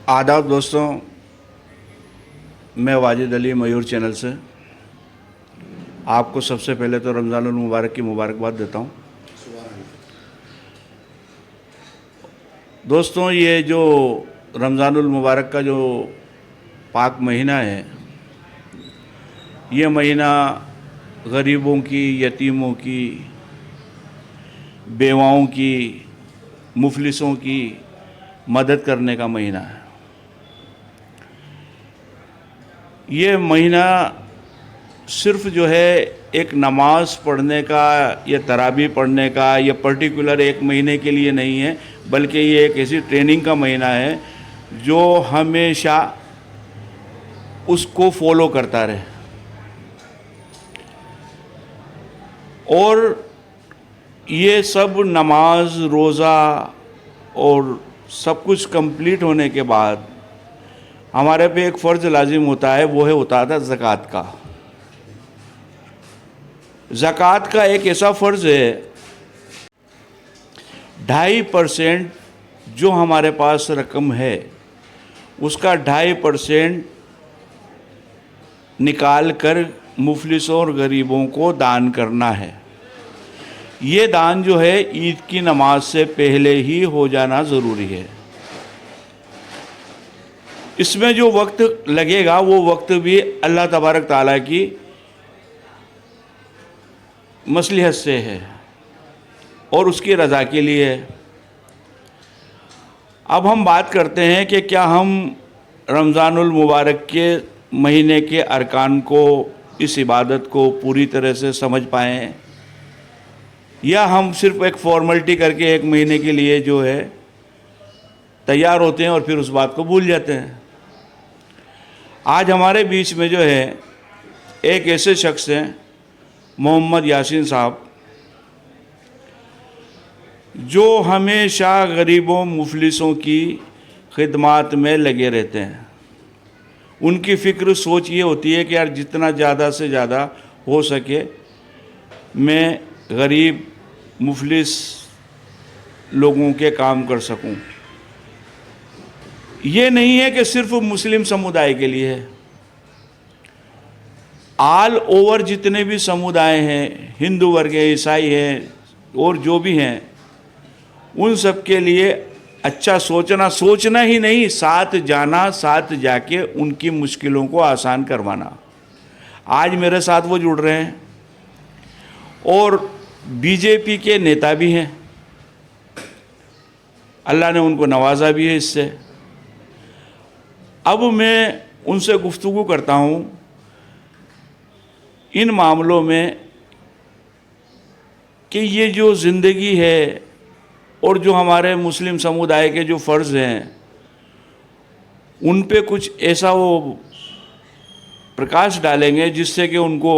आदाब दोस्तों, मैं वाजिद अली मयूर चैनल से आपको सबसे पहले तो रमज़ानुल मुबारक की मुबारकबाद देता हूँ। दोस्तों, ये जो रमज़ानुल मुबारक का जो पाक महीना है, ये महीना गरीबों की, यतीमों की, बेवाओं की, मुफलिसों की मदद करने का महीना है। ये महीना सिर्फ जो है एक नमाज पढ़ने का या तरावी पढ़ने का या पर्टिकुलर एक महीने के लिए नहीं है, बल्कि ये एक ऐसी ट्रेनिंग का महीना है जो हमेशा उसको फॉलो करता रहे। और ये सब नमाज, रोज़ा और सब कुछ कंप्लीट होने के बाद हमारे पे एक फ़र्ज़ लाजिम होता है, वो है उतारा ज़कात का। ज़कात का एक ऐसा फ़र्ज़ है, 2.5% जो हमारे पास रकम है उसका 2.5% निकाल कर मुफलिसों और गरीबों को दान करना है। ये दान जो है ईद की नमाज से पहले ही हो जाना ज़रूरी है। इसमें जो वक्त लगेगा वो वक्त भी अल्लाह तबारक ताला की मसलिहत से है और उसकी रज़ा के लिए है। अब हम बात करते हैं कि क्या हम रमज़ानुल मुबारक के महीने के अरकान को, इस इबादत को पूरी तरह से समझ पाए हैं, या हम सिर्फ एक फॉर्मेलिटी करके एक महीने के लिए जो है तैयार होते हैं और फिर उस बात को भूल जाते हैं। आज हमारे बीच में जो है एक ऐसे शख्स हैं, मोहम्मद यासीन साहब, जो हमेशा गरीबों मुफलिसों की खिदमत में लगे रहते हैं। उनकी फ़िक्र, सोच ये होती है कि यार जितना ज़्यादा से ज़्यादा हो सके मैं गरीब मुफलिस लोगों के काम कर सकूं। ये नहीं है कि सिर्फ मुस्लिम समुदाय के लिए है, ऑल ओवर जितने भी समुदाय हैं, हिंदू वर्ग है, ईसाई हैं और जो भी हैं, उन सब के लिए अच्छा सोचना ही नहीं, साथ जाना, साथ जाके उनकी मुश्किलों को आसान करवाना। आज मेरे साथ वो जुड़ रहे हैं और बीजेपी के नेता भी हैं, अल्लाह ने उनको नवाजा भी है इससे। अब मैं उनसे गुफ्तगू करता हूँ इन मामलों में कि ये जो ज़िंदगी है और जो हमारे मुस्लिम समुदाय के जो फ़र्ज़ हैं उन पे कुछ ऐसा वो प्रकाश डालेंगे जिससे कि उनको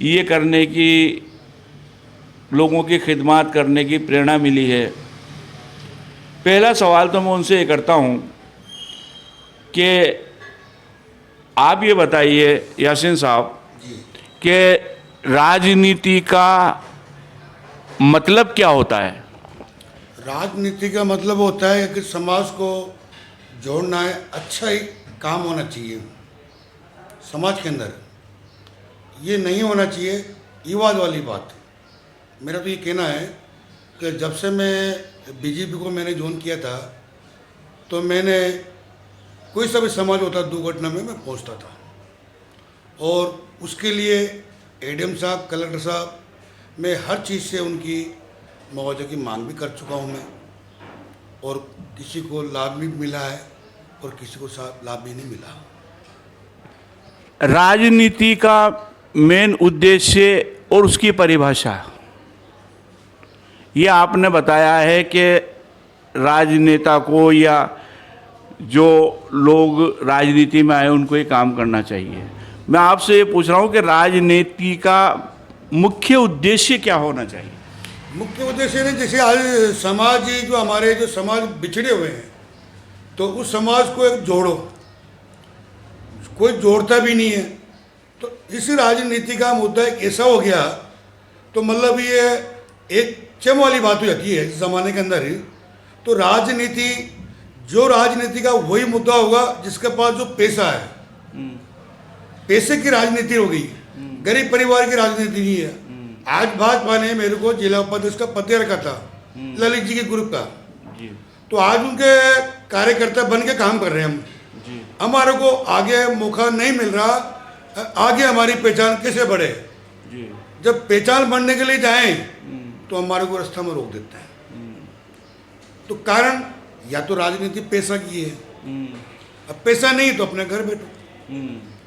ये करने की, लोगों की खिदमत करने की प्रेरणा मिली है। पहला सवाल तो मैं उनसे ये करता हूँ कि आप ये बताइए यासीन साहब कि राजनीति का मतलब क्या होता है? राजनीति का मतलब होता है कि समाज को जोड़ना है, अच्छा ही काम होना चाहिए समाज के अंदर। ये नहीं होना चाहिए विवाद वाली बात। मेरा तो ये कहना है कि जब से मैं बीजेपी को मैंने ज्वाइन किया था तो मैंने कोई सा भी समाज होता दुर्घटना में मैं पहुंचता था, और उसके लिए एडीएम साहब, कलेक्टर साहब, मैं हर चीज़ से उनकी मुआवजे की मांग भी कर चुका हूं मैं, और किसी को लाभ भी मिला है और किसी को लाभ भी नहीं मिला। राजनीति का मेन उद्देश्य और उसकी परिभाषा, ये आपने बताया है कि राजनेता को या जो लोग राजनीति में आए उनको ये काम करना चाहिए। मैं आपसे ये पूछ रहा हूँ कि राजनीति का मुख्य उद्देश्य क्या होना चाहिए? मुख्य उद्देश्य नहीं, जैसे आज समाज जो हमारे जो समाज बिछड़े हुए हैं तो उस समाज को एक जोड़ो, कोई जोड़ता भी नहीं है। तो इस राजनीति का मुद्दा एक ऐसा हो गया तो मतलब ये एक चम वाली बात हो जाती है इस ज़माने के अंदर ही। तो राजनीति जो राजनीति का वही मुद्दा होगा जिसके पास जो पैसा है, पैसे की राजनीति हो गई, गरीब परिवार की राजनीति नहीं है। आज भाजपा ने मेरे को जिला उपाध्यक्ष का पद दे रखा था ललित जी के ग्रुप का, जी तो आज उनके कार्यकर्ता बन के काम कर रहे हैं हम। जी हमारे को आगे मौका नहीं मिल रहा, आगे हमारी पहचान कैसे बढ़े। जी जब पहचान बढ़ने के लिए जाएं तो हमारे को रास्ता में रोक देते हैं। तो कारण या तो राजनीति पैसा की है, अब पैसा नहीं तो अपने घर बैठो,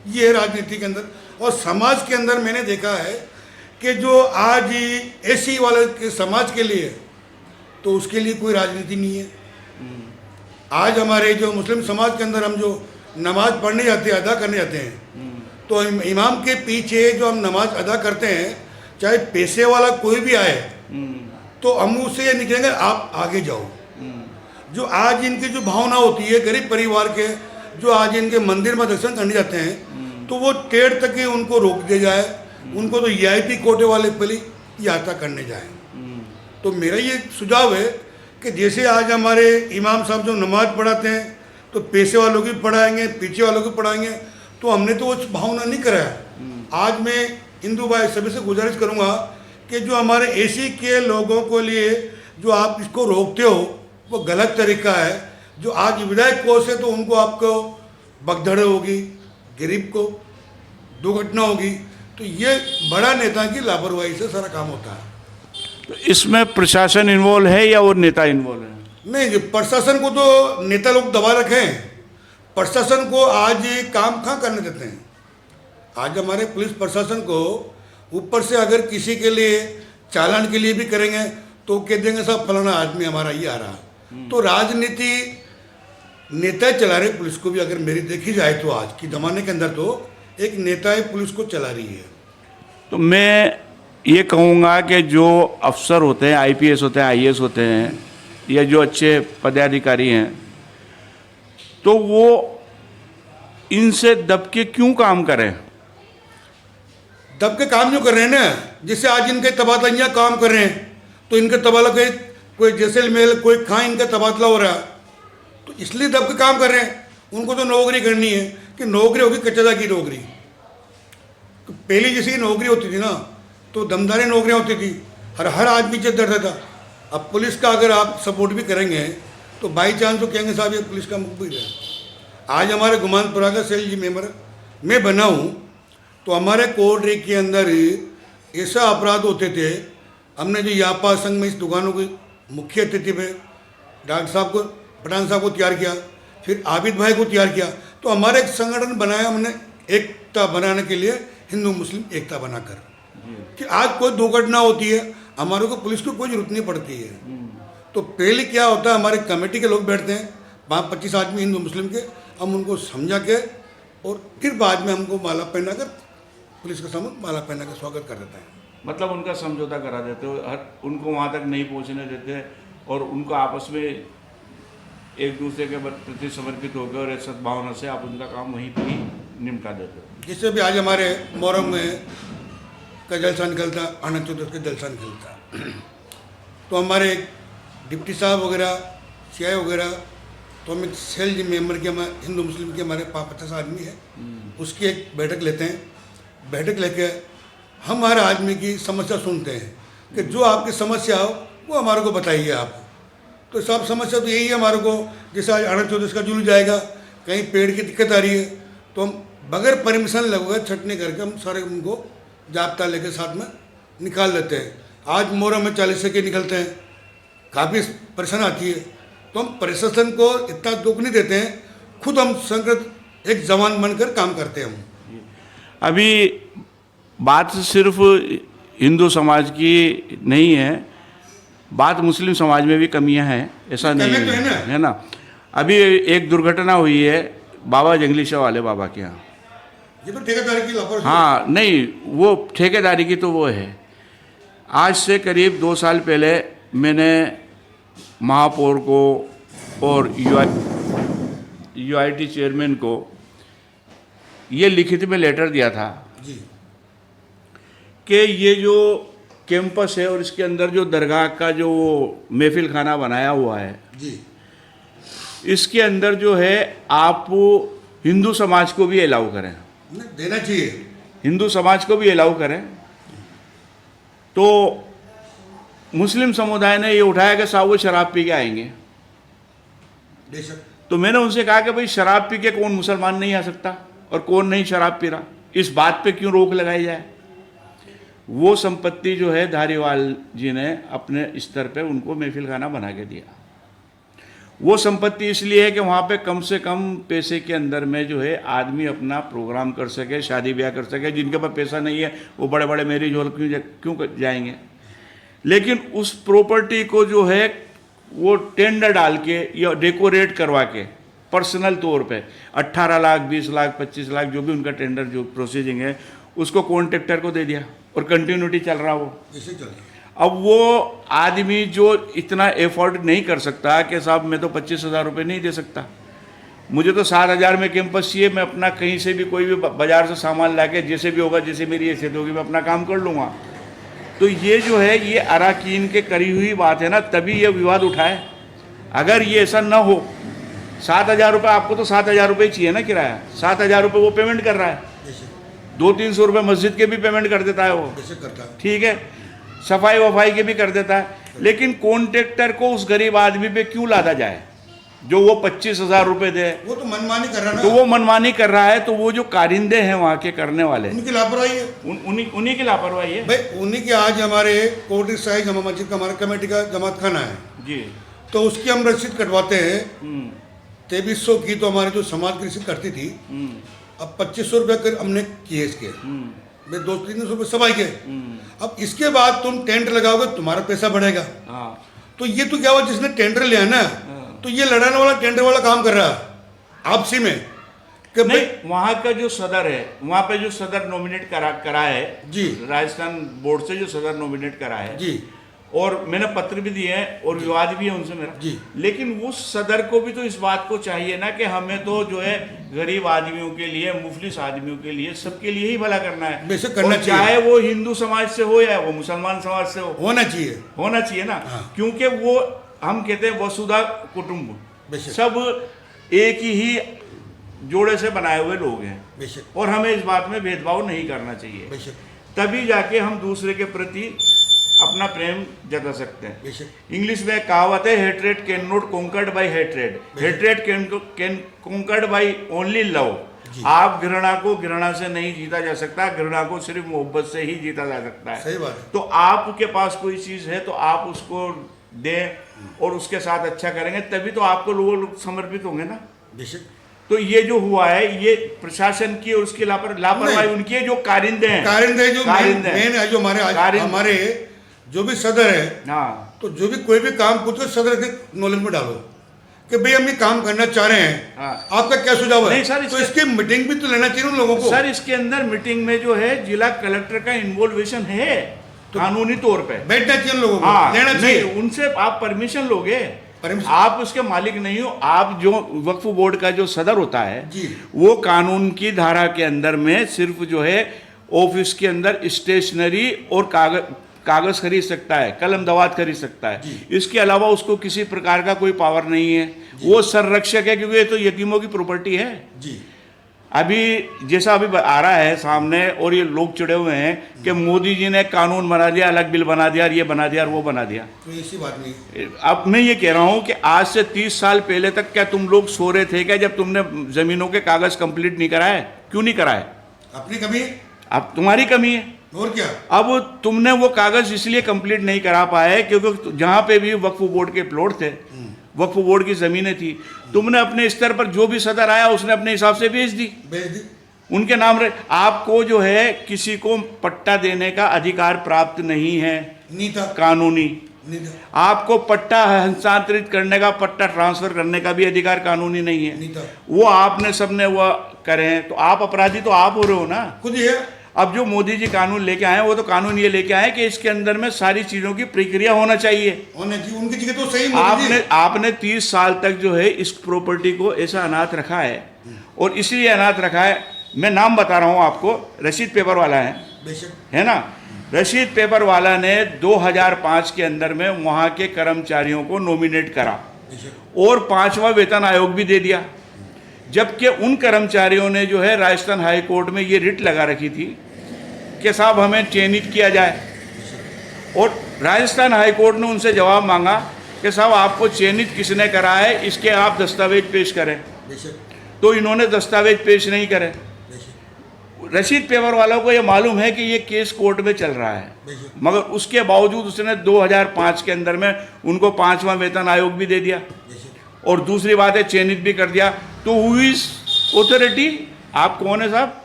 ये है राजनीति के अंदर। और समाज के अंदर मैंने देखा है कि जो आज एसी वाले के समाज के लिए, तो उसके लिए कोई राजनीति नहीं है। आज हमारे जो मुस्लिम समाज के अंदर हम जो नमाज पढ़ने जाते हैं, अदा करने जाते हैं, तो इमाम के पीछे जो हम नमाज अदा करते हैं, चाहे पैसे वाला कोई भी आए तो हम उससे ये निकलेंगे आप आगे जाओ। जो आज इनकी जो भावना होती है गरीब परिवार के, जो आज इनके मंदिर में दर्शन करने जाते हैं, तो वो टेढ़ तक ही उनको रोक दिया जाए, उनको तो वीआईपी कोटे वाले पहले यात्रा करने जाए। तो मेरा ये सुझाव है कि जैसे आज हमारे इमाम साहब जो नमाज पढ़ाते हैं तो पैसे वालों की पढ़ाएंगे, पीछे वालों की पढ़ाएंगे, तो हमने तो वो भावना नहीं कराया। आज मैं हिंदू भाई सभी से गुजारिश करूँगा कि जो हमारे एसी के लोगों को लिए जो आप इसको रोकते हो वो गलत तरीका है। जो आज विधायक कोष है तो उनको आपको भगदड़ होगी, गरीब को दुर्घटना होगी, तो ये बड़ा नेता की लापरवाही से सारा काम होता है। तो इसमें प्रशासन इन्वॉल्व है या वो नेता इन्वॉल्व है? नहीं जी, प्रशासन को तो नेता लोग दबा रखे हैं। प्रशासन को आज ये काम कहाँ करने देते हैं। आज हमारे पुलिस प्रशासन को ऊपर से अगर किसी के लिए चालान के लिए भी करेंगे तो कह देंगे साहब फलाना आदमी हमारा ये आ रहा। तो राजनीति नेता चला रहे पुलिस को भी, अगर मेरी देखी जाए तो आज की ज़माने के अंदर तो एक नेता ही पुलिस को चला रही है। तो मैं ये कहूँगा कि जो अफसर होते हैं, आईपीएस होते हैं, आईएएस होते हैं, या जो अच्छे पदाधिकारी हैं, तो वो इनसे दब के क्यों काम करें? दब के काम क्यों कर रहे हैं ना, जैसे आज इनके तबादला यहाँ काम कर रहे हैं तो इनके तबादला कोई जैसलमेर कोई कहाँ इनका तबादला हो रहा है, तो इसलिए दब के काम कर रहे हैं। उनको तो नौकरी करनी है कि नौकरी होगी कचरा की नौकरी। तो पहली जैसी नौकरी होती थी ना तो दमदारी नौकरियाँ होती थी, हर आदमी इज्जत डरता था। अब पुलिस का अगर आप सपोर्ट भी करेंगे तो बाई चांस तो कहेंगे साहब ये पुलिस का मुखबिर है। आज हमारे गुमानपुरा का सेल जी मेंबर मैं बना हूँ, तो हमारे कोर्ट के अंदर ऐसा अपराध होते थे। हमने जो यापा संघ में इस दुकानों की मुख्य अतिथि पे डॉक्टर साहब को, पठान साहब को तैयार किया, फिर आबिद भाई को तैयार किया, तो हमारे एक संगठन बनाया हमने एकता बनाने के लिए, हिंदू मुस्लिम एकता बनाकर, कि आज कोई दुर्घटना होती है हमारे को पुलिस को कोई जरूरत नहीं पड़ती है। तो पहले क्या होता है, हमारे कमेटी के लोग बैठते हैं 25 आदमी हिंदू मुस्लिम के, हम उनको समझा के और फिर बाद में हमको माला पहनाकर पुलिस के सामने माला पहना कर स्वागत कर देते हैं। मतलब उनका समझौता करा देते हो, उनको वहाँ तक नहीं पहुँचने देते और उनको आपस में एक दूसरे के प्रति समर्पित होकर और सद्भावना से आप उनका काम वहीं पर ही निपटा देते हो। जिससे भी आज हमारे मोहर्रम में का जलसा निकलता, अनंत चतुर्दशी का जलसा निकलता, तो हमारे डिप्टी साहब वगैरह, सीआई वगैरह, तो हम एक सेल जी मेंबर के, हमारे हिंदू मुस्लिम के हमारे 50 आदमी है, उसकी एक बैठक लेते हैं। बैठक लेके हम हर आदमी की समस्या सुनते हैं कि जो आपकी समस्या हो वो हमारे को बताइए आप। तो सब समस्या तो यही है हमारे को, जैसे आज अनंत चतुर्दशी का जुलूस जाएगा, कहीं पेड़ की दिक्कत आ रही है, तो हम बगैर परमिशन लगवा छटनी करके हम सारे उनको जाब्ता लेके साथ में निकाल लेते हैं। आज मोहर्रम में 40 के निकलते हैं, काफ़ी परेशानी आती है, तो हम प्रशासन को इतना दुख नहीं देते हैं, खुद हम संगत एक जवान बनकर काम करते हैं। हम अभी बात सिर्फ हिंदू समाज की नहीं है, बात मुस्लिम समाज में भी कमियां हैं, ऐसा नहीं तो है ना। अभी एक दुर्घटना हुई है बाबा जंगली शाह वाले बाबा के यहाँ। ये तो ठेकेदारी की लापरवाही। हाँ, नहीं, वो ठेकेदारी की तो वो है। आज से करीब 2 साल पहले मैंने महापौर को और यूआईटी चेयरमैन को ये लिखित में लेटर दिया था जी कि ये जो कैंपस है और इसके अंदर जो दरगाह का जो महफिल खाना बनाया हुआ है, जी, इसके अंदर जो है आप हिंदू समाज को भी अलाउ करें, देना चाहिए, हिंदू समाज को भी अलाउ करें। तो मुस्लिम समुदाय ने ये उठाया कि साहब वो शराब पी के आएंगे। बेशक। तो मैंने उनसे कहा कि भाई शराब पी के कौन मुसलमान नहीं आ सकता और कौन नहीं शराब पी रहा, इस बात पे क्यों रोक लगाई जाए। वो संपत्ति जो है धारीवाल जी ने अपने स्तर पे उनको महफिल खाना बना के दिया। वो संपत्ति इसलिए है कि वहाँ पे कम से कम पैसे के अंदर में जो है आदमी अपना प्रोग्राम कर सके, शादी ब्याह कर सके। जिनके पास पैसा नहीं है वो बड़े बड़े मैरिज हॉल क्यों जाएंगे। लेकिन उस प्रॉपर्टी को जो है वो टेंडर डाल के या डेकोरेट करवा के पर्सनल तौर पे 18 लाख 20 लाख 25 लाख जो भी उनका टेंडर जो प्रोसीजिंग है उसको कॉन्ट्रैक्टर को दे दिया और कंटिन्यूटी चल रहा वो। अब वो आदमी जो इतना एफर्ट नहीं कर सकता कि साहब मैं तो 25,000 रुपये नहीं दे सकता, मुझे तो 7,000 में कैंपस चाहिए, मैं अपना कहीं से भी कोई भी बाजार से सामान ला के जैसे भी होगा, जैसे मेरी हैसियत होगी, मैं अपना काम कर लूँगा। तो ये जो है ये अराकीन के करी हुई बात है ना, तभी ये विवाद उठाए। अगर ये ऐसा ना हो, 7,000 रुपये आपको तो 7,000 रुपये चाहिए ना किराया, 7,000 रुपये वो पेमेंट कर रहा है, 200-300 रुपये मस्जिद के भी पेमेंट कर देता है वो, ठीक है, सफाई वफाई के भी कर देता है। लेकिन कॉन्ट्रैक्टर को उस गरीब आदमी पे क्यों लादा जाए जो वो 25,000 रुपये दे। वो तो मनमानी कर रहा है ना, तो वो मनमानी कर रहा है। तो वो जो कारिंदे हैं वहाँ के करने वाले, उनकी लापरवाही है, उन्हीं की लापरवाही है भाई। उन्हीं के आज हमारे कोटरी साहिब जमा मस्जिद का हमारा कमेटी का जमात खाना है जी, तो उसकी हम रसीद कटवाते हैं 2300 की, तो हमारी जो समाज की रसीद कटती थी, अब 2500 रुपये हमने किए इसके, भाई 200-300 रुपये सब आएंगे। अब इसके बाद तुम टेंडर लगाओगे तुम्हारा पैसा बढ़ेगा। तो ये तो क्या हुआ, जिसने टेंडर लिया ना तो ये लड़ाने वाला टेंडर वाला काम कर रहा है आपसी में कि नहीं, वहाँ का जो सदर है, वहाँ पे जो सदर नॉमिनेट करा है जी, राजस्थान बोर्ड से जो सदर नॉमिनेट करा है जी, और मैंने पत्र भी दिए हैं और विवाद भी है उनसे मेरा जी। लेकिन उस सदर को भी तो इस बात को चाहिए ना कि हमें तो जो है गरीब आदमियों के लिए, मुफलिस आदमियों के लिए, सबके लिए ही भला करना है। बेशक करना चाहिए, चाहे वो हिंदू समाज से हो या वो मुसलमान समाज से हो, होना चाहिए ना। हाँ। क्योंकि वो हम कहते हैं वसुधा कुटुंब, सब एक ही जोड़े से बनाए हुए लोग हैं और हमें इस बात में भेदभाव नहीं करना चाहिए। तभी जाके हम दूसरे के प्रति अपना प्रेम जता सकते हैं। इंग्लिश में कहावत है, hatred can not conquered by hatred, hatred can conquered by only love. आप घृणा को घृणा से नहीं जीता जा सकता, घृणा को सिर्फ मोहब्बत से ही जीता जा सकता है। सही बात है। तो आपके पास कोई चीज है तो आप उसको दें और उसके साथ अच्छा करेंगे, तभी तो आपको लोग समर्पित होंगे ना। तो ये जो हुआ है ये प्रशासन की और उसकी लापरवाही उनकी है। जो कारिंदे हैं, मेन है जो हमारे जो भी सदर है, हाँ, तो जो भी कोई भी काम पूछ कर सदर के नॉलेज में डालो कि भाई हम ये काम करना चाह रहे हैं, हाँ। आपका क्या सुझाव है। नहीं सर, तो इसकी मीटिंग भी तो लेना चाहिए उन लोगों को। सर इसके अंदर मीटिंग में जो है जिला कलेक्टर का इन्वॉल्वेशन है, तो कानूनी तौर पे बैठना चाहिए लोगों को, हाँ, लेना चाहिए। उनसे आप परमिशन लोगे, आप उसके मालिक नहीं हो। आप जो वक्फ बोर्ड का जो सदर होता है जी, वो कानून की धारा के अंदर में सिर्फ जो है ऑफिस के अंदर स्टेशनरी और कागज खरीद सकता है, कलम दवात खरीद सकता है, इसके अलावा उसको किसी प्रकार का कोई पावर नहीं है। वो संरक्षक है क्योंकि ये तो यतीमों की प्रॉपर्टी है जी। अभी जैसा अभी आ रहा है सामने और ये लोग चिड़े हुए हैं कि मोदी जी ने कानून बना दिया, अलग बिल बना दिया, ये बना दिया, वो बना दिया। तो ऐसी बात नहीं। अब मैं ये कह रहा हूँ कि आज से 30 साल पहले तक क्या तुम लोग सो रहे थे क्या जब तुमने जमीनों के कागज कंप्लीट नहीं कराए? क्यों नहीं कराए? अपनी कमी है, अब तुम्हारी कमी है और क्या। अब तुमने वो कागज इसलिए कंप्लीट नहीं करा पाए क्योंकि जहाँ पे भी वक्फ बोर्ड के प्लॉट थे, वक्फ बोर्ड की जमीनें थी, तुमने अपने स्तर पर जो भी सदर आया उसने अपने हिसाब से बेच दी, उनके नाम रहे। आपको जो है किसी को पट्टा देने का अधिकार प्राप्त नहीं है, कानूनी। आपको पट्टा हस्तांतरित करने का, पट्टा ट्रांसफर करने का भी अधिकार कानूनी नहीं है। वो आपने सबने वो करें तो आप अपराधी तो आप हो रहे हो ना खुद ही है। अब जो मोदी जी कानून लेके आए वो तो कानून ये लेके आए कि इसके अंदर में सारी चीजों की प्रक्रिया होना चाहिए। उनकी जगह तो सही आपने 30 साल तक जो है इस प्रॉपर्टी को ऐसा अनाथ रखा है और इसलिए अनाथ रखा है। मैं नाम बता रहा हूँ आपको, रशीद पेपर वाला है ना, रशीद पेपर वाला ने 2005 के अंदर में वहाँ के कर्मचारियों को नॉमिनेट करा और 5वां वेतन आयोग भी दे दिया, जबकि उन कर्मचारियों ने जो है राजस्थान हाई कोर्ट में ये रिट लगा रखी थी कि साहब हमें चयनित किया जाए, और राजस्थान हाई कोर्ट ने उनसे जवाब मांगा कि साहब आपको चयनित किसने करा है, इसके आप दस्तावेज पेश करें। तो इन्होंने दस्तावेज पेश नहीं करे। रशीद पेपर वालों को ये मालूम है कि ये केस कोर्ट में चल रहा है, मगर उसके बावजूद उसने 2005 के अंदर में उनको 5वां वेतन आयोग भी दे दिया, और दूसरी बात है चयनित भी कर दिया। तो हु इज ऑथोरिटी? आप कौन है साहब?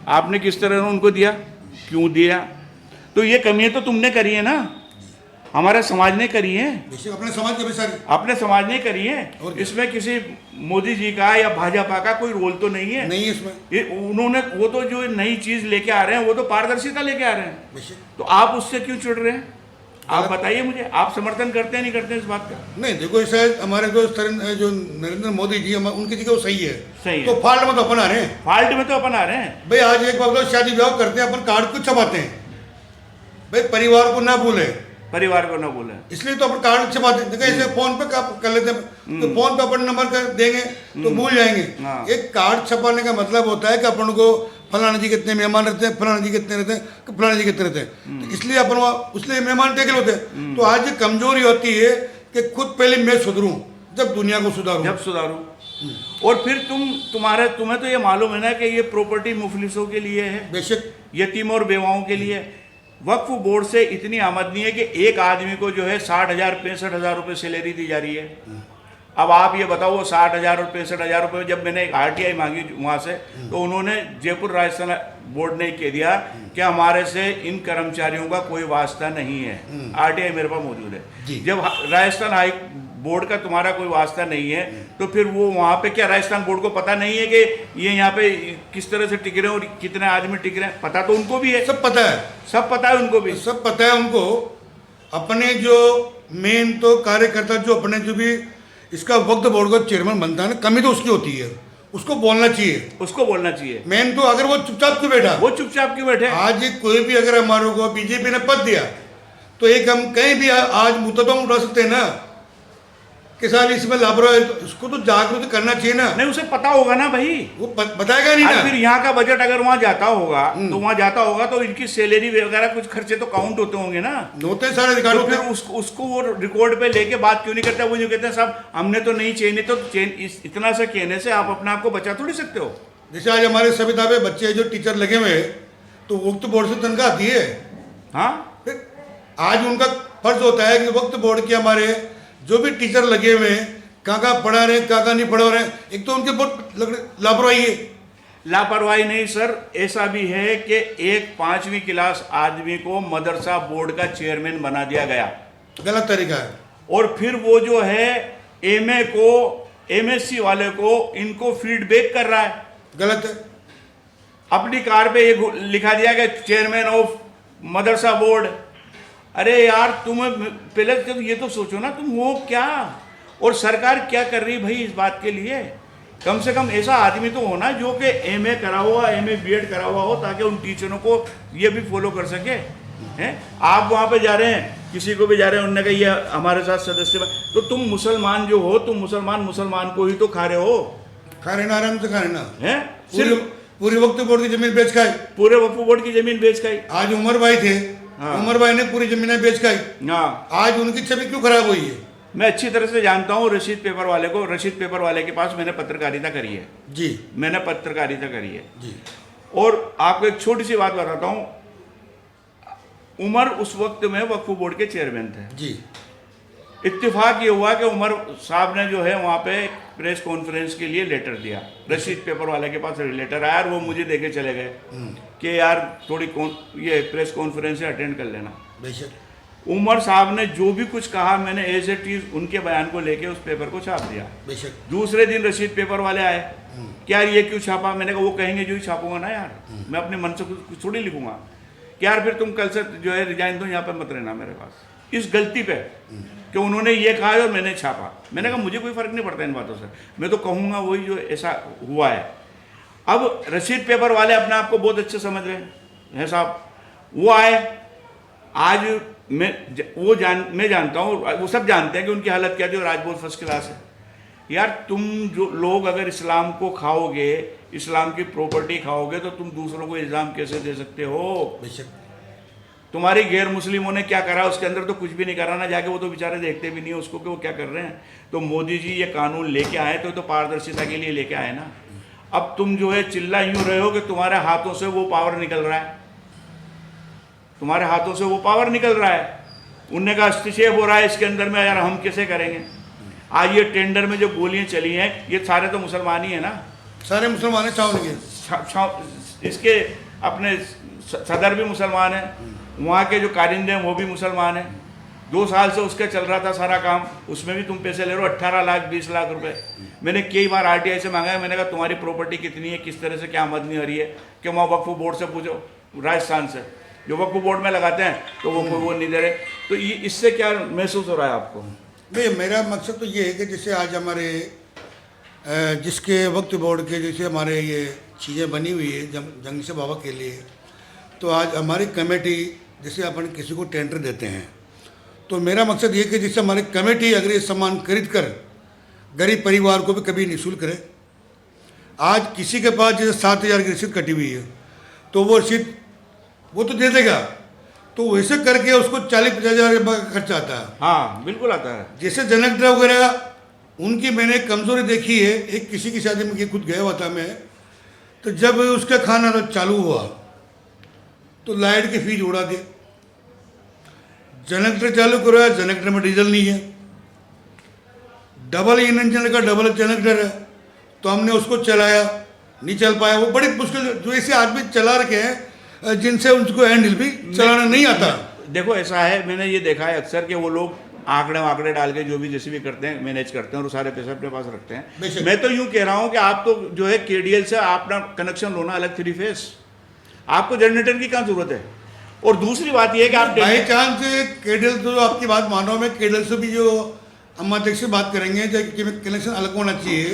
आपने किस तरह उनको दिया, क्यों दिया? तो ये कमियां तो तुमने करी है ना, हमारे समाज ने करी है, अपने समाज के भी सारी अपने समाज ने करी है। इसमें किसी मोदी जी का या भाजपा का कोई रोल तो नहीं है, नहीं इसमें। ये उन्होंने वो तो जो नई चीज लेके आ रहे हैं वो तो पारदर्शिता लेके आ रहे हैं, तो आप उससे क्यों चिढ़ रहे हैं? आप बताइए मुझे, आप समर्थन करते हैं नहीं करते हैं इस बात का? नहीं देखो, शायद हमारे जो नरेंद्र मोदी जी उनकी जगह वो सही है, तो फॉल्ट में तो अपन आ रहे हैं, फॉल्ट में तो अपन आ रहे हैं भाई। आज एक बात, शादी ब्याह करते हैं अपन कार्ड क्यों छपाते हैं भाई? परिवार को ना भूले, परिवार को ना बोले, इसलिए तो अपन कार्ड छपाते हैं। देखो ऐसे फोन पे कर लेते हैं, तो फोन पे अपन नंबर कर देंगे तो भूल जाएंगे। एक कार्ड छपाने का मतलब होता है कि अपन को फलाना जी कितने मेहमान रहते हैं, फलाना जी कितने रहते हैं, फलाना जी कितने रहते हैं, तो इसलिए अपन उसलिए मेहमान टेकल होते हैं। तो आज ये कमजोरी होती है कि खुद पहले मैं सुधरूं, जब दुनिया को सुधारूं, जब सुधारूं। और फिर तुम्हें तो ये मालूम है ना कि ये प्रॉपर्टी मुफलिसों के लिए है, बेशक यतीमों और बेवाओं के लिए। वक्फ बोर्ड से इतनी आमदनी है कि एक आदमी को जो है 60,000 65,000 रुपये सैलरी दी जा रही है। अब आप ये बताओ, वो 60,000 और 65,000 रुपये जब मैंने एक RTI मांगी वहाँ से, तो उन्होंने जयपुर राजस्थान बोर्ड ने कह दिया कि हमारे से इन कर्मचारियों का कोई वास्ता नहीं है। RTI मेरे पास मौजूद है। जब राजस्थान हाई बोर्ड का तुम्हारा कोई वास्ता नहीं है, तो फिर वो वहाँ पे क्या राजस्थान बोर्ड को पता नहीं है कि ये यहाँ पे किस तरह से टिक रहे हैं और कितने आदमी टिक रहे हैं? पता तो उनको भी है, सब पता है, सब पता है उनको भी, सब पता है उनको। अपने जो मेन तो कार्यकर्ता जो अपने जो भी इसका वक्त बोर्ड का चेयरमैन बनता है ना, कमी तो उसकी होती है, उसको बोलना चाहिए, उसको बोलना चाहिए। मेन तो अगर वो चुपचाप क्यों बैठा, वो चुपचाप क्यों बैठे? आज कोई भी अगर हमारे को बीजेपी ने पद दिया तो एक हम कहीं भी आज मुद्दा उठा सकते हैं ना कि साहब इसमें लापरवाही, उसको तो जागरूक करना चाहिए ना। नहीं, उसे पता होगा ना भाई, वो बताएगा नहीं ना। फिर यहाँ का बजट अगर वहाँ जाता होगा तो इनकी सैलरी वगैरह कुछ खर्चे तो काउंट होते होंगे ना, होते सारे रिकॉर्ड। तो फिर उसको वो रिकॉर्ड पे लेके बात क्यों नहीं करता? वो जो कहते हैं साहब हमने तो नहीं चयनित, तो इतना सा कहने से आप अपने आप को बचा थोड़ी सकते हो। जैसे आज हमारे सविता पे बच्चे जो टीचर लगे हुए तो वक्त बोर्ड से तनख्वाह आती है। हाँ, आज उनका फर्ज होता है कि वक्त बोर्ड के हमारे जो भी टीचर लगे हुए हैं कहाँ पढ़ा रहे हैं, कहाँ नहीं पढ़ा रहे हैं, एक तो उनके बहुत लापरवाही है। लापरवाही नहीं सर, ऐसा भी है कि एक 5वीं क्लास आदमी को मदरसा बोर्ड का चेयरमैन बना दिया गया, गलत तरीका है। और फिर वो जो है MA को MSc वाले को इनको फीडबैक कर रहा है, गलत है। अपनी कार पे ये लिखा दिया कि चेयरमैन ऑफ मदरसा बोर्ड। अरे यार, तुम्हें पहले तो ये तो सोचो ना, तुम हो क्या और सरकार क्या कर रही भाई इस बात के लिए? कम से कम ऐसा आदमी तो होना जो कि MA करा हुआ, MA BEd करा हुआ हो, ताकि उन टीचरों को ये भी फॉलो कर सके। हैं आप वहाँ पे जा रहे हैं, किसी को भी जा रहे हैं, उन्होंने कहा ये हमारे साथ सदस्य, तो तुम मुसलमान जो हो, तुम मुसलमान को ही तो खा रहे हो, खा रहे ना, आराम से खा रहे ना, है पूरी वक्त बोर्ड की जमीन बेच खाई, पूरे वक्फ बोर्ड की जमीन बेच खाई। आज उमर भाई थे, उमर भाई ने पूरी जमीनें बेच खाई। हाँ, आज उनकी छवि क्यों खराब हुई है? मैं अच्छी तरह से जानता हूँ रशीद पेपर वाले को। रशीद पेपर वाले के पास मैंने पत्रकारिता करी है जी, मैंने पत्रकारिता करी है जी। और आपको एक छोटी सी बात बताता हूँ, उमर उस वक्त में वक्फ बोर्ड के चेयरमैन थे जी। इत्तेफाक ये हुआ कि उमर साहब ने जो है वहाँ पे प्रेस कॉन्फ्रेंस के लिए लेटर दिया, रशीद पेपर वाले के पास लेटर आया और वो मुझे देके चले गए कि यार थोड़ी ये प्रेस कॉन्फ्रेंस से अटेंड कर लेना। बेशक उमर साहब ने जो भी कुछ कहा मैंने एज इट इज उनके बयान को लेके उस पेपर को छाप दिया। बेशक दूसरे दिन रशीद पेपर वाले आए कि यार ये क्यों छापा? मैंने कहा वो कहेंगे जो ही छापूंगा ना यार, मैं अपने मन से कुछ थोड़ी लिखूंगा कि यार फिर तुम कल से जो है रिजाइन दो, यहाँ पर मत रहना मेरे पास, इस गलती पे कि उन्होंने ये कहा और मैंने छापा। मैंने कहा मुझे कोई फर्क नहीं पड़ता इन बातों से, मैं तो कहूँगा वही जो ऐसा हुआ है। अब रशीद पेपर वाले अपने आप को बहुत अच्छे समझ रहे हैं साहब, वो आए, आज मैं जानता हूँ, वो सब जानते हैं कि उनकी हालत क्या थी और आज बहुत फर्स्ट क्लास है। यार तुम जो लोग अगर इस्लाम को खाओगे, इस्लाम की प्रॉपर्टी खाओगे, तो तुम दूसरों को इल्ज़ाम कैसे दे सकते हो? बेशक। तुम्हारी गैर मुस्लिमों ने क्या करा, उसके अंदर तो कुछ भी नहीं करा ना, जाके वो तो बेचारे देखते भी नहीं है उसको कि वो क्या कर रहे हैं। तो मोदी जी ये कानून लेके आए तो पारदर्शिता के लिए लेके आए ना। अब तुम जो है चिल्ला यूं रहे हो कि तुम्हारे हाथों से वो पावर निकल रहा है, तुम्हारे हाथों से वो पावर निकल रहा है। उनने कहा हस्तक्षेप हो रहा है इसके अंदर में, यार हम कैसे करेंगे? आज ये टेंडर में जो गोलियां चली हैं, ये सारे तो मुसलमान ही है ना, सारे मुसलमान हैं, छावनी के। इसके अपने सदर भी मुसलमान है, वहाँ के जो कारिंदे हैं वो भी मुसलमान हैं। 2 साल से उसका चल रहा था सारा काम, उसमें भी तुम पैसे ले रहे हो 18 लाख 20 लाख रुपए। मैंने कई बार आरटीआई से मांगा है, मैंने कहा तुम्हारी प्रॉपर्टी कितनी है, किस तरह से क्या आमदनी आ रही है, कि वहाँ वक्फ बोर्ड से पूछो, राजस्थान से जो वक्फ बोर्ड में लगाते हैं तो वो नहीं दे रहे। तो ये इससे क्या महसूस हो रहा है आपको? नहीं, मेरा मकसद तो ये है कि जैसे आज हमारे जिसके वक्फ बोर्ड के जैसे हमारे ये चीज़ें बनी हुई है जंग से बाबा के लिए, तो आज हमारी कमेटी जैसे अपन किसी को टेंडर देते हैं, तो मेरा मकसद ये कि जैसे हमारी कमेटी अगर ये सामान खरीद कर गरीब परिवार को भी कभी निःशुल्क करे। आज किसी के पास जैसे 7,000 की रसीद कटी हुई है, तो वो रसीद वो तो दे देगा, तो वैसे करके उसको 40-50 हज़ार का खर्चा आता है। हाँ बिल्कुल आता है। जैसे जनक ड्राइव वगैरह उनकी मैंने कमज़ोरी देखी है। एक किसी की शादी में खुद गया हुआ था मैं, तो जब उसका खाना चालू हुआ तो लाइट की फीस उड़ा दी। जनरेटर चालू करवाया, जनरेटर में डीजल नहीं है, डबल इंजन का डबल जनरेटर है, तो हमने उसको चलाया, नहीं चल पाया। वो बड़ी मुश्किल, जो ऐसे आदमी चला रखे हैं जिनसे उनको हैंडल भी चलाना नहीं आता। देखो ऐसा है, मैंने ये देखा है अक्सर कि वो लोग आंकड़े डाल के जो भी जैसे भी करते हैं मैनेज करते हैं और सारे पैसे अपने पास रखते हैं। मैं तो यूं कह रहा हूं कि आप तो जो है केडीएल से अपना कनेक्शन लो ना, अलग 3 फेस, आपको जनरेटर की क्या जरूरत है? और दूसरी बात यह है कि आप बाई चांस केडीएल, तो आपकी बात मानो, मैं केडीएल से भी जो हम अध्यक्ष से बात करेंगे कि कनेक्शन अलग होना चाहिए।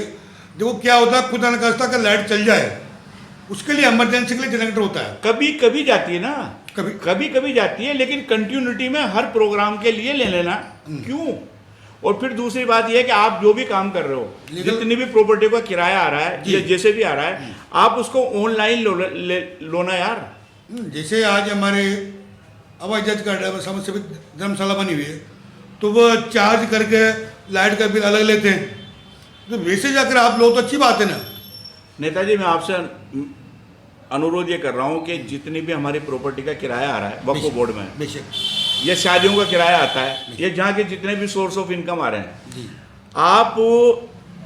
देखो क्या होता है, खुदा न खास्ता का लाइट चल जाए, उसके लिए इमरजेंसी के लिए जनरेटर होता है। कभी कभी जाती है ना, कभी जाती है, लेकिन कंटिन्यूटी में हर प्रोग्राम के लिए ले लेना क्यों? और फिर दूसरी बात यह है कि आप जो भी काम कर रहे हो, जितनी भी प्रॉपर्टी का किराया आ रहा है या जैसे भी आ रहा है, आप उसको ऑनलाइन लो ना यार। जैसे आज हमारे हवाई जहाज का समस्या धर्मशाला बनी हुई है, तो वो चार्ज करके लाइट का बिल अलग लेते हैं, तो वैसे जाकर आप लो तो अच्छी बात है ना। नेताजी, मैं आपसे अनुरोध ये कर रहा हूँ कि जितनी भी हमारी प्रॉपर्टी का किराया आ रहा है वक्फ बोर्ड में, बेशक, या शादियों का किराया आता है, या जहाँ के जितने भी सोर्स ऑफ इनकम आ रहे हैं, आप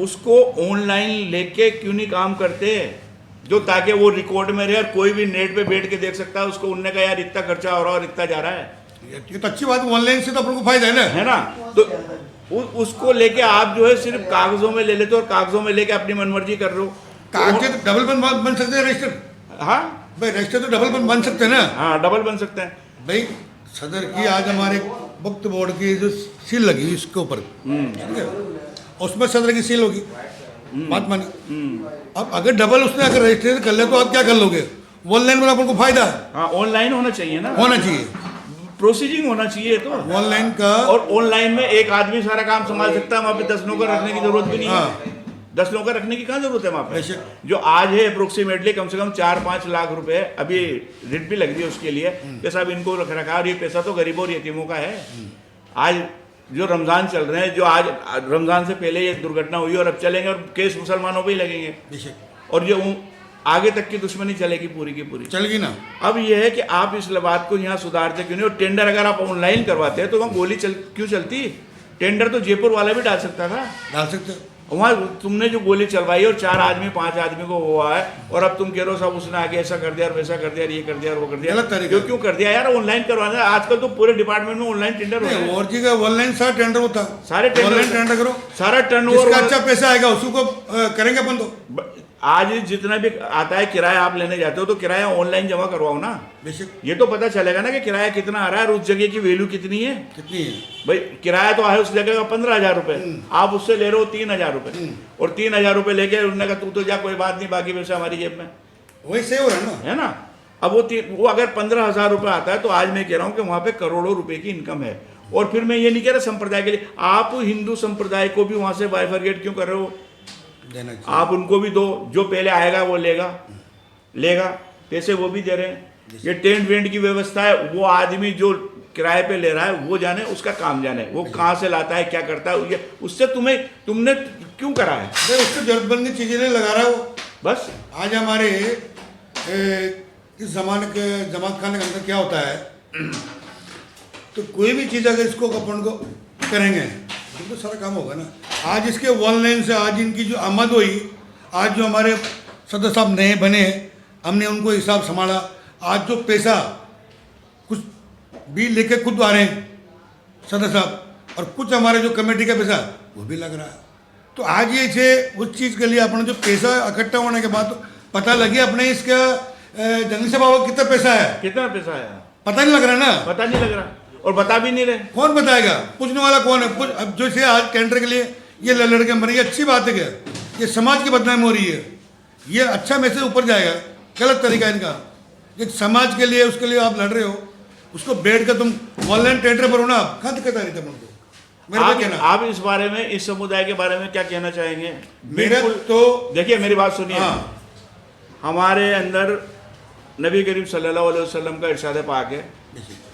उसको ऑनलाइन लेके क्यों नहीं काम करते, जो ताकि वो रिकॉर्ड में रहे और कोई भी नेट पे बैठ के देख सकता है उसको। उनने कहा यार इतना खर्चा हो रहा है और इतना जा रहा है, ये तो अच्छी बात, ऑनलाइन से तो अपन को फायदा है ना। तो उसको लेके आप जो है सिर्फ कागजों में ले लेते हो और कागजों में लेके अपनी मनमर्जी कर रहे हो। कागज तो डबल बन सकते हैं, रजिस्टर। हाँ भाई रजिस्टर तो डबल बन सकते हैं ना। हाँ डबल बन सकते हैं भाई। सदर की आज हमारे वक्फ बोर्ड की जो सील लगी इसके ऊपर, ठीक है, उसमें सदर की सील होगी, बात मानी। अब अगर डबल उसने अगर रजिस्ट्रेशन कर ले तो आप क्या कर लोगे? ऑनलाइन में अपन को फायदा है। हाँ ऑनलाइन होना चाहिए ना, होना चाहिए, प्रोसीजिंग होना चाहिए। तो ऑनलाइन का, और ऑनलाइन में एक आदमी सारा काम संभाल सकता है, वहाँ पे 10 नौकर रखने की जरूरत भी नहीं है। 10 नौकर रखने की कहाँ जरूरत है वहाँ पे? जो आज है अप्रोक्सीमेटली कम से कम 4-5 लाख रुपए अभी रिट भी लग रही है उसके लिए, कि साहब इनको रख रखा, और ये पैसा तो गरीबों और यतीमों का है। आज जो रमज़ान चल रहे हैं, जो आज रमज़ान से पहले ये दुर्घटना हुई और अब चलेंगे और केस मुसलमानों पे ही लगेंगे, और जो आगे तक की दुश्मनी चलेगी पूरी की पूरी, चलेगी ना। अब यह है कि आप इस बात को यहाँ सुधारते क्यों नहीं? और टेंडर अगर आप ऑनलाइन करवाते हैं तो वहाँ गोली क्यों चलती? टेंडर तो जयपुर वाला भी डाल सकता था, डाल सकते। वहाँ तुमने जो गोली चलवाई और 4 आदमी 5 आदमी को हुआ है, और अब तुम कह रहे हो साहब उसने आगे ऐसा कर दिया और वैसा कर दिया और ये कर दिया और वो कर दिया। क्यों कर दिया यार? ऑनलाइन करवाना है आजकल तो पूरे डिपार्टमेंट में ऑनलाइन टेंडर होता है। और जी का ऑनलाइन सारा टेंडर होता है, सारे ऑनलाइन टेंडर करो, सारा टर्नओवर अच्छा पैसा आएगा उसको करेंगे अपन। तो आज जितना भी आता है किराया आप लेने जाते हो तो किराया ऑनलाइन जमा करवाओ ना, बेशक। ये तो पता चलेगा ना कि किराया कितना आ रहा है और उस जगह की वैल्यू कितनी है। भाई किराया तो है उस जगह का 15,000 रुपए, आप उससे ले रहे हो 3,000 रुपए, और 3,000 रुपए लेके उन्होंने कहा तू तो जा, कोई बात नहीं, बाकी पैसा हमारी जेब में। वही सही हो रहा है ना, है ना। अब वो अगर 15,000 रुपये आता है तो आज मैं कह रहा हूँ कि वहाँ पे करोड़ों रुपए की इनकम है। और फिर मैं ये नहीं कह रहा संप्रदाय के लिए, आप हिंदू संप्रदाय को भी वहाँ से बाइफरगेट क्यों कर रहे हो? देना चाहिए। आप उनको भी दो, जो पहले आएगा वो लेगा, पैसे वो भी दे रहे हैं। ये टेंट वेंट की व्यवस्था है, वो आदमी जो किराए पे ले रहा है वो जाने, उसका काम जाने, वो कहाँ से लाता है, क्या करता है, ये उससे तुमने क्यों करा है? उसको जरूरतमंद की चीजें नहीं लगा रहा वो। बस आज हमारे इस जमाने के जमात खाने के अंदर क्या होता है, तो कोई भी चीज़ अगर इसको अपन को करेंगे तो सारा काम होगा ना। आज इसके ऑनलाइन से आज इनकी जो आमद हुई, आज जो हमारे सदस्य साहब नए बने, हमने उनको हिसाब संभाला, आज जो पैसा कुछ भी लेके खुद आ रहे हैं सदस्य साहब, और कुछ हमारे जो कमेटी का पैसा वो भी लग रहा है। तो आज ये से उस चीज़ के लिए अपना जो पैसा इकट्ठा होने के बाद तो पता लगे अपने इसका जंगली सभा को कितना पैसा है, पता नहीं लग रहा ना, पता नहीं लग रहा और बता भी नहीं रहे। कौन बताएगा? पूछने वाला कौन है? अब जो से आज टेंडर के लिए ये लड़के मरे, ये अच्छी बात है क्या? ये समाज की बदनामी हो रही है, ये अच्छा मैसेज ऊपर जाएगा, गलत तरीका इनका। एक समाज के लिए उसके लिए आप लड़ रहे हो, उसको बैठ कर तुम ऑनलाइन टेंडर पर हो ना, कहाँ दिक्कत आ रही था उनको? आप इस बारे में, इस समुदाय के बारे में क्या कहना चाहेंगे? मेरा तो देखिए मेरी बात सुनिए। हाँ। हमारे अंदर नबी करीम सल्लल्लाहु अलैहि वसल्लम का इरशाद पाक है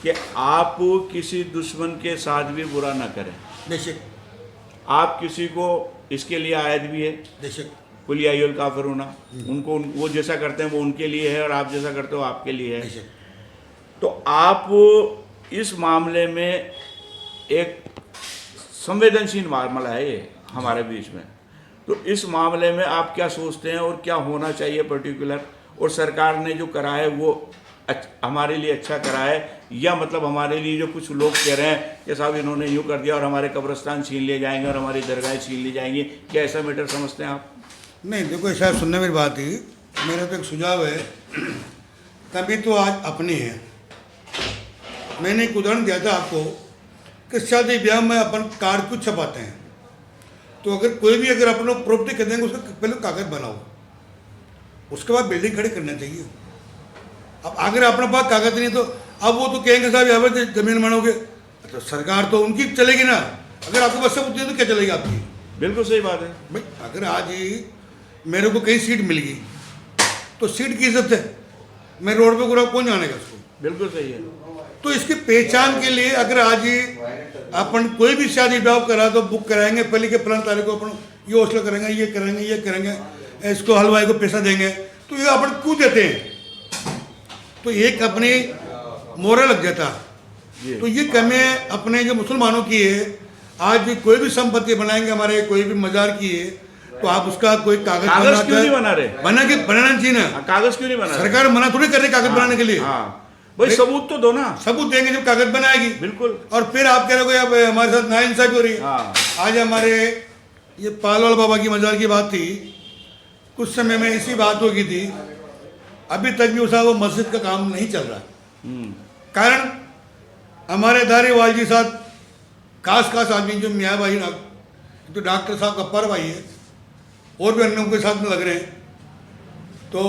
कि आप किसी दुश्मन के साथ भी बुरा ना करें। बेशक आप किसी को, इसके लिए आयत भी है, बेशक कुल या अय्युहल काफिरून, उनको वो जैसा करते हैं वो उनके लिए है और आप जैसा करते हो आपके लिए है। बेशक। तो आप इस मामले में, एक संवेदनशील मामला है ये हमारे बीच में, तो इस मामले में आप क्या सोचते हैं और क्या होना चाहिए पर्टिकुलर? और सरकार ने जो करा है वो हमारे लिए अच्छा करा है, या मतलब हमारे लिए जो कुछ लोग कह रहे हैं कि साहब इन्होंने यूँ कर दिया और हमारे कब्रिस्तान छीन लिए जाएंगे और हमारी दरगाहें छीन ली जाएंगी, क्या ऐसा मैटर समझते हैं आप? नहीं, देखो शायद सुनने मेरी बात ही, मेरा तो एक सुझाव है, कभी तो आज अपनी है। मैंने एक उदाहरण दिया था आपको कि शादी ब्याह में अपन कार्ड कुछ छपाते हैं, तो अगर कोई भी अगर अपना प्रॉपर्टी कर देंगे उसका पहले कागज बनाओ, उसके बाद बिल्डिंग खड़ी करना चाहिए। अब अगर अपने पास कागज नहीं तो अब वो तो कहेंगे साहब यहाँ पर जमीन बनाओगे, तो सरकार तो उनकी चलेगी ना। अगर आपको बस सबूत नहीं तो क्या चलेगी आपकी? बिल्कुल सही बात है भाई। अगर आज ही मेरे को कहीं सीट मिल गई तो सीट की इज्जत है, मैं रोड पे पूरा कौन जानेगा उसको? बिल्कुल सही है। तो इसकी पहचान के लिए अगर आज ही अपन कोई भी शादी ब्याह करा तो बुक कराएंगे पहले के फलान तारीख को अपन ये हौसला करेंगे, ये करेंगे, ये करेंगे, इसको हलवाई को पैसा देंगे, तो ये अपन क्यों देते हैं? तो एक अपनी मोहरा लग जाता। तो ये कमी अपने जो मुसलमानों की है। आज कोई भी संपत्ति बनाएंगे हमारे, कोई भी मजार की है, तो आप उसका कोई कागज क्यों नहीं बना रहे? बनाना चाहिए ना। कागज क्यों नहीं बना? सरकार मना थोड़ी कर रही कागज बनाने के लिए। भाई सबूत तो दो ना। सबूत देंगे जब कागज बनाएगी। बिल्कुल। और फिर आप कह रहे हो हमारे साथ नाइंसाफी हो रही है। आज हमारे ये पालवाल बाबा की मजार की बात थी, कुछ समय में इसी बात हो गई थी, अभी तक भी उसका वो मस्जिद का काम नहीं चल रहा। कारण हमारे धारीवाल जी साथ खास आदमी जो मियाँ भाई ना, तो डॉक्टर साहब गप्पर भाई है, और भी अन्यों के साथ में लग रहे हैं, तो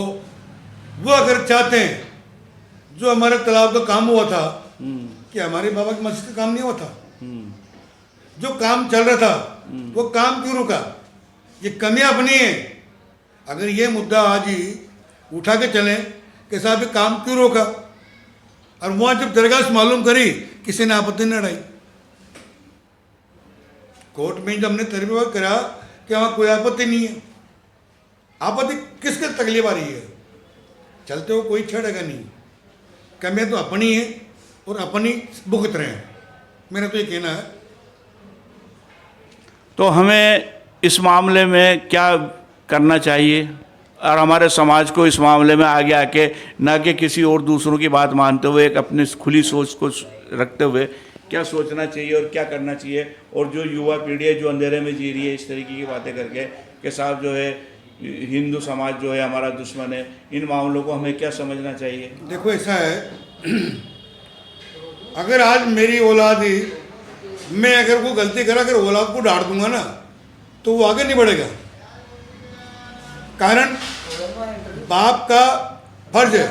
वो अगर चाहते हैं जो हमारे तालाब का काम हुआ था कि हमारे बाबा की मस्जिद का काम नहीं हुआ था, जो काम चल रहा था वो काम क्यों रुका? ये कमियां अपनी है। अगर ये मुद्दा आज ही उठा के चलें कि साहब ये काम क्यों रोका, और वहाँ जब दरगाह से मालूम करी किसी ने आपत्ति नहीं उठाई, कोर्ट में जब हमने तर्जुमा करा कि वहाँ कोई आपत्ति नहीं है। आपत्ति किसके तकलीफ आ रही है? चलते हो कोई छेड़ेगा नहीं, कमियां तो अपनी है और अपनी भुगत रहे हैं, मेरा तो ये कहना है। तो हमें इस मामले में क्या करना चाहिए, और हमारे समाज को इस मामले में आगे आके ना कि किसी और दूसरों की बात मानते हुए एक अपनी खुली सोच को रखते हुए क्या सोचना चाहिए और क्या करना चाहिए? और जो युवा पीढ़ी है जो अंधेरे में जी रही है इस तरीके की बातें करके कि साहब जो है हिंदू समाज जो है हमारा दुश्मन है, इन मामलों को हमें क्या समझना चाहिए? देखो ऐसा है, अगर आज मेरी औलाद ही, मैं अगर वो गलती करा, अगर औलाद को डांट दूंगा ना तो वो आगे नहीं बढ़ेगा। कारण बाप का फर्ज है